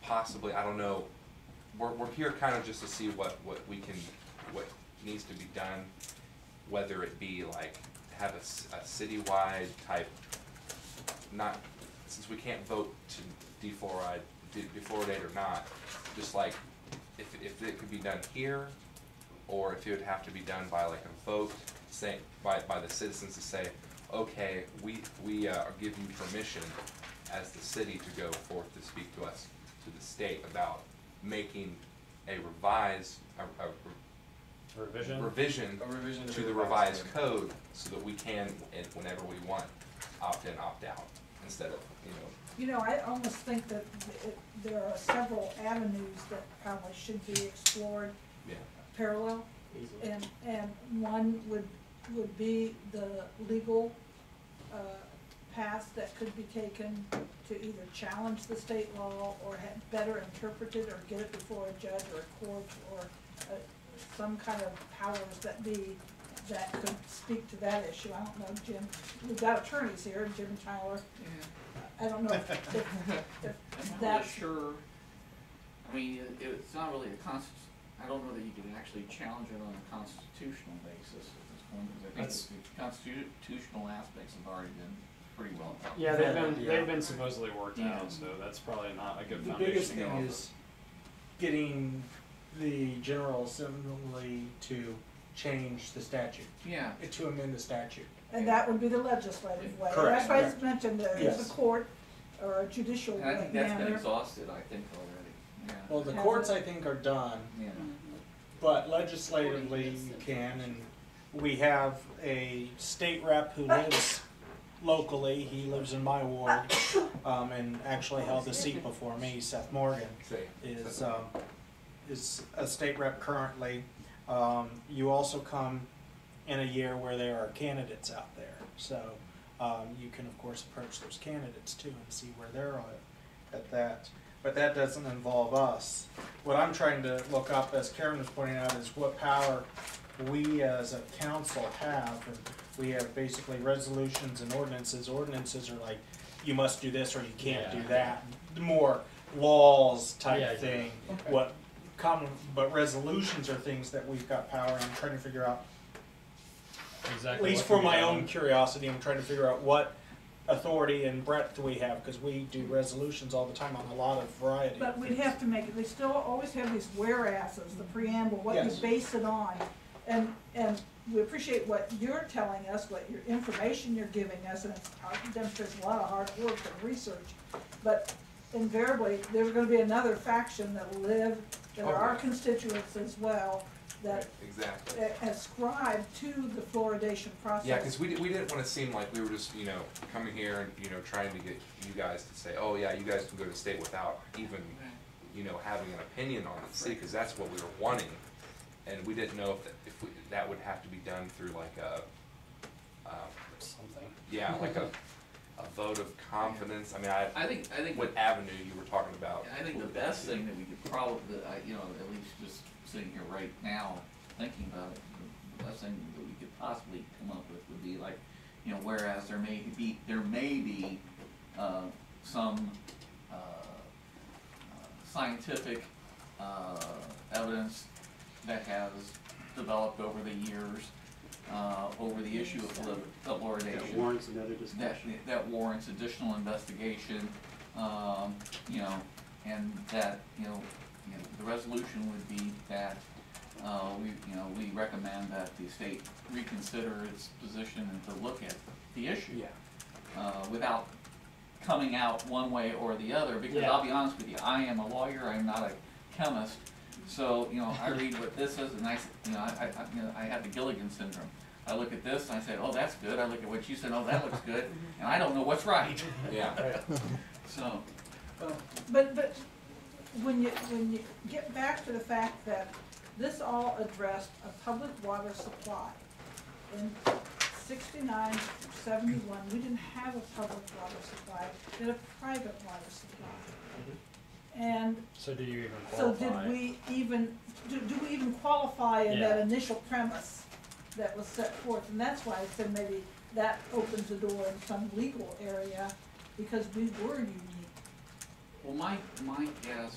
possibly, I don't know, we're here kind of just to see what needs to be done, whether it be like have a citywide type, not, since we can't vote to defluoridate or not, just like if it could be done here, or if it would have to be done by like a vote, say by the citizens to say, okay, we give you permission as the city to go forth to speak to us, to the state, about making a revision to the revised code, so that we can, and whenever we want, opt in, opt out, instead of, You know, I almost think that there are several avenues that probably should be explored parallel. And one would be the legal path that could be taken to either challenge the state law or have better interpreted or get it before a judge or a court or some kind of powers that be that could speak to that issue. I don't know, Jim. We've got attorneys here, Jim and Tyler. Yeah. I don't know if I'm that's not sure. I mean, it's not really a I don't know that you can actually challenge it on a constitutional basis at this point, because I think the constitutional aspects have already been pretty well done. Yeah, they've been supposedly worked out, so that's probably not a good foundation. The biggest thing is getting the General Assembly to change the statute. Yeah. To amend the statute. and that would be the legislative way. Correct. That's why it's mentioned there Yes. is a court or a judicial And I think that's been manner. exhausted, I think, already. Yeah. Well, the courts, I think, are done, Yeah. but legislatively you can, and we have a state rep who lives locally. He lives in my ward, and actually held the seat before me. Seth Morgan is a state rep currently. You also come in a year where there are candidates out there, so you can of course approach those candidates too and see where they're at that. But that doesn't involve us. What I'm trying to look up, as Karen was pointing out, is what power we as a council have. And we have basically resolutions and ordinances. Ordinances are like, you must do this or you can't do that. More laws type thing. Okay. But resolutions are things that we've got power. And I'm trying to figure out, Exactly. at least for my own curiosity, I'm trying to figure out what authority and breadth we have, because we do resolutions all the time on a lot of variety. But we'd have to make it, they still always have these whereases, the preamble, what you base it on. And we appreciate what you're telling us, what your information you're giving us, and it's demonstrates a lot of hard work and research. But invariably, there's going to be another faction that will live, that are our constituents as well, that ascribe to the fluoridation process. Yeah, because we didn't want to seem like we were just, coming here and, trying to get you guys to say, oh yeah, you guys can go to state without even, having an opinion on the city, because that's what we were wanting. And we didn't know if that would have to be done through like a, something. Yeah, like a vote of confidence. I mean, I think what avenue you were talking about. I think the best thing that we could probably, at least just sitting here right now thinking about it, the best thing that we could possibly come up with would be like, whereas there may be some scientific evidence that has developed over the years over the issue of fluoridation. That warrants another discussion. That warrants additional investigation, and that, the resolution would be that we recommend that the state reconsider its position and to look at the issue without coming out one way or the other. Because I'll be honest with you, I am a lawyer. I'm not a chemist. So I read what this is, and I have the Gilligan syndrome. I look at this and I say, oh, that's good. I look at what you said, oh, that looks good, and I don't know what's right. Yeah. So. But when you get back to the fact that this all addressed a public water supply. In 69, 71, we didn't have a public water supply, we had a private water supply. And so do you even qualify? So did we even, do we even qualify in that initial premise that was set forth? And that's why I said maybe that opens the door in some legal area, because we were unique Well, my guess,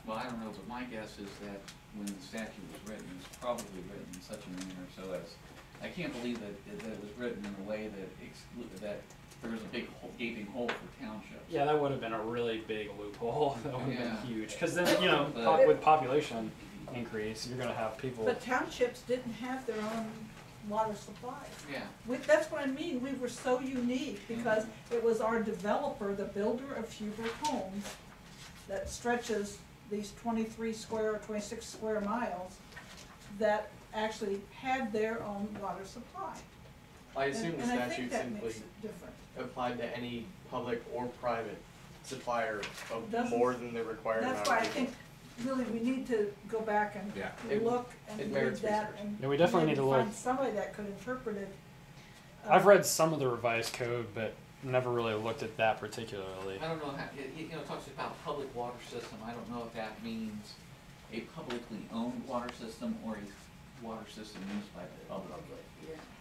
well, I don't know, but my guess is that when the statute was written, it was probably written in such a manner so as, I can't believe that it was written in a way that that there was a big gaping hole for townships. Yeah, that would have been a really big loophole. That would have Yeah. been huge. Because then, you know, But- with population increase, you're going to have people. But townships didn't have their own water supply. Yeah. That's what I mean, we were so unique because it was our developer, the builder of Huber Homes, that stretches these 23 square or 26 square miles, that actually had their own water supply. I assume the And I think statute that simply makes it different. applied to any public or private supplier of Doesn't- more than the required amount That's of why I people. think, really, we need to go back and Yeah. look and It read merits that research. and Yeah, we definitely maybe need to look. find somebody that could interpret it. I've read some of the revised code, but never really looked at that particularly. I don't know how, it talks about public water system, I don't know if that means a publicly owned water system or a water system used by the public.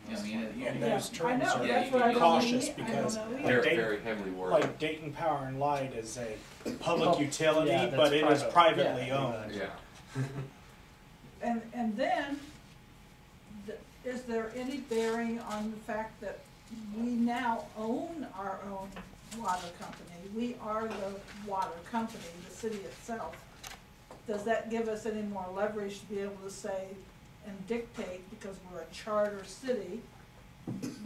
I mean, And Yeah, those I terms know, are that's what I don't cautious mean. I don't because know either. They're like very heavily worded. like Dayton Power and Light is a public utility, Yeah, that's but it is private. privately Yeah, owned. Yeah. And then, is there any bearing on the fact that we now own our own water company? We are the water company, the city itself. Does that give us any more leverage to be able to say and dictate, because we're a charter city,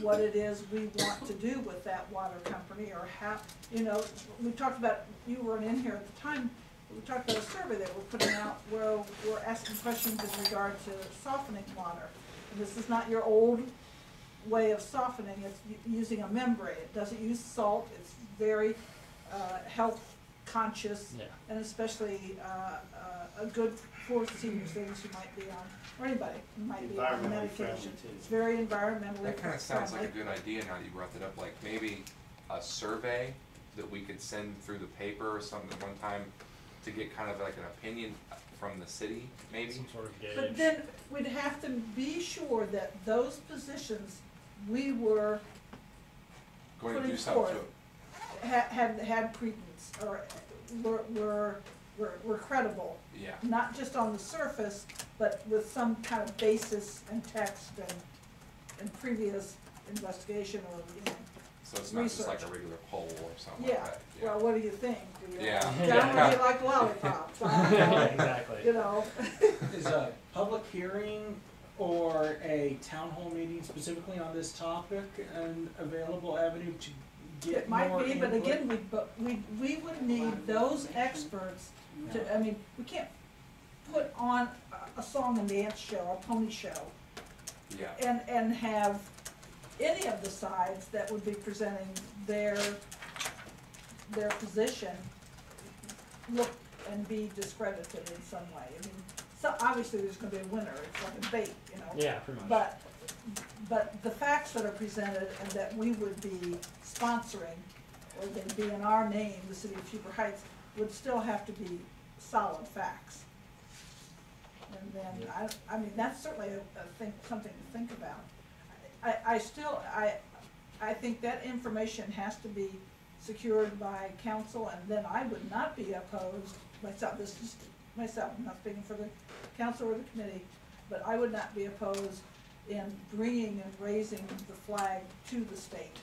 what it is we want to do with that water company, or how, you know, we talked about, you weren't in here at the time, we talked about a survey that we're putting out where we're asking questions in regard to softening water. And this is not your old way of softening, it's using a membrane. It doesn't use salt, it's very health conscious, Yeah. and especially a good for senior citizens who might be on, or anybody who might be on Environmentally medication. friendly, too. It's very environmentally friendly. That kind of sounds like a good idea now that you brought that up, like maybe a survey that we could send through the paper or something at one time to get kind of like an opinion from the city, maybe? Some sort of gauge. But then we'd have to be sure that those positions we were Going to do putting something to forth it. had credence, or were credible. Yeah. Not just on the surface, but with some kind of basis and text and previous investigation or, you know. So it's not just like a Research. regular poll or something Yeah, like that. well, what do you think? Do you Yeah. downright like lollipops? I don't know. Exactly. You know, Is a public hearing or a town hall meeting specifically on this topic an available avenue to get it might more be, but input? again, we would need those experts to, I mean, we can't put on a song and dance show, a pony show, Yeah. and have any of the sides that would be presenting their position look and be discredited in some way. I mean, so obviously there's gonna be a winner, it's like a debate, you know. Yeah, pretty much. But the facts that are presented and that we would be sponsoring, or they'd be in our name, the city of Huber Heights, would still have to be solid facts. And then, I mean, that's certainly something to think about. I think that information has to be secured by council, and then I would not be opposed, myself, this is myself, I'm not speaking for the council or the committee, but I would not be opposed in bringing and raising the flag to the state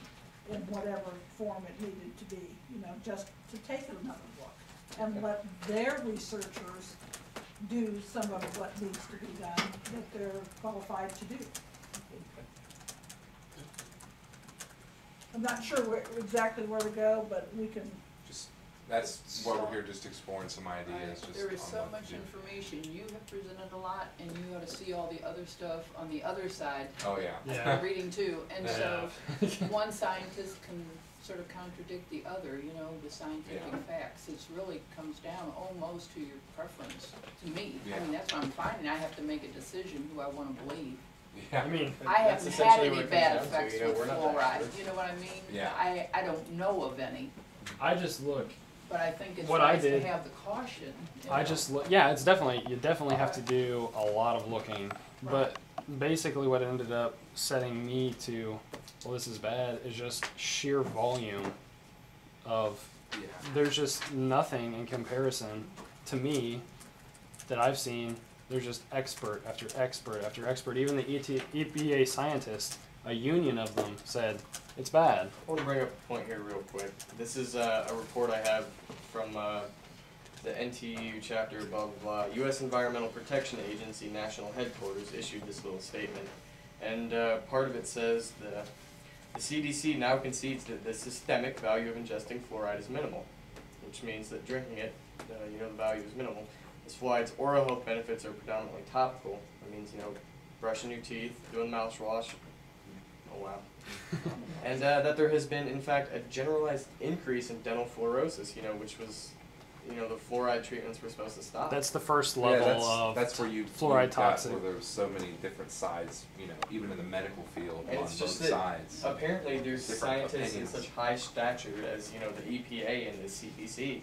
in whatever form it needed to be, you know, just to take another look and let their researchers do some of what needs to be done that they're qualified to do. I'm not sure exactly where to go, but we can, Just, that's why we're here, just exploring some ideas, just There is on so what much to do. information, you have presented a lot, and you ought to see all the other stuff on the other side, Oh, yeah. Yeah. reading too, and so, Yeah. one scientist can sort of contradict the other, you know, the scientific Yeah. facts, it's really comes down almost to your preference, to me. I Yeah. mean, that's what I'm finding, I have to make a decision who I wanna believe. Yeah. I mean, I That's haven't had essentially any what it bad comes down to, effects you know, with we're not the fluoride, experts. you know what I mean? Yeah. I don't know of any, I just look. but I think it's What I nice to did- have the caution, you I know. just look. Yeah, it's definitely you definitely have to do a lot of looking. But basically, what ended up setting me to, well, this is bad, is just sheer volume of there's just nothing in comparison to me that I've seen. There's just expert after expert after expert. Even the EPA scientists, a union of them, said it's bad. I want to bring up a point here real quick. This is a report I have from the NTU chapter, blah, blah, blah. U.S. Environmental Protection Agency National Headquarters issued this little statement. And part of it says the CDC now concedes that the systemic value of ingesting fluoride is minimal, which means that drinking it, the value is minimal. As fluoride's oral health benefits are predominantly topical. That means, brushing your teeth, doing mouthwash. Oh wow. And that there has been, in fact, a generalized increase in dental fluorosis, which was, the fluoride treatments were supposed to stop. That's the first level of that's where you fluoride toxic. Where there's so many different sides, even in the medical field, and on it's both just that sides. Apparently there's Different scientists opinions. in such high stature as, the EPA and the CDC